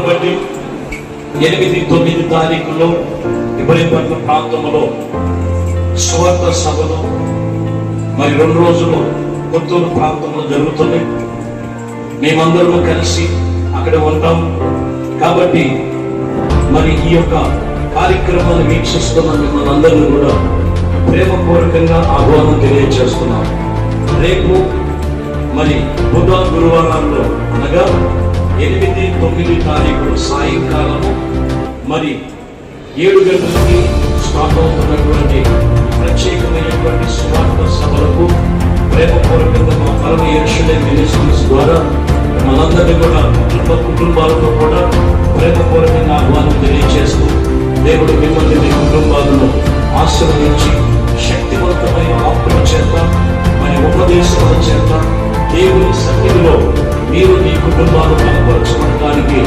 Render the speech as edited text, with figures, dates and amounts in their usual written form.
బట్టి 8-9 తారీఖుల్లో ఇబ్రహీంపట్నం ప్రాంతంలో సువార్త సభలు మరి 2 రోజులు కొత్తూరు ప్రాంతంలో జరుగుతుంది. మేమందరము కలిసి అక్కడ ఉంటాం. కాబట్టి మరి ఈ యొక్క కార్యక్రమాన్ని వీక్షిస్తున్న మిమ్మల్ని అందరినీ కూడా ప్రేమపూర్వకంగా ఆహ్వానం తెలియజేస్తున్నాం. రేపు మరి బుధ గురువారాల్లో అనగా 8-9 తారీఖులు సాయంకాలము మరి 7 గంటలకి స్టార్ట్ అవుతున్నటువంటి ప్రత్యేకమైనటువంటి సువార్త సభలకు ప్రేమపూర్వకంగా మా పరమ యెరూషలేము మినిస్ట్రీస్ ద్వారా మనందరినీ కూడా కుటుంబాలతో కూడా ప్రేమపూర్వకంగా ఆహ్వానం తెలియజేస్తూ దేవుడు మిమ్మల్ని మీ కుటుంబాలను ఆశీర్వదించి శక్తివంతమైన ఆత్మ చేత మరి ఉపదేశాల చేత దేవుని సన్నిధిలో మీరు మీ కుటుంబాలు బలపరచడానికి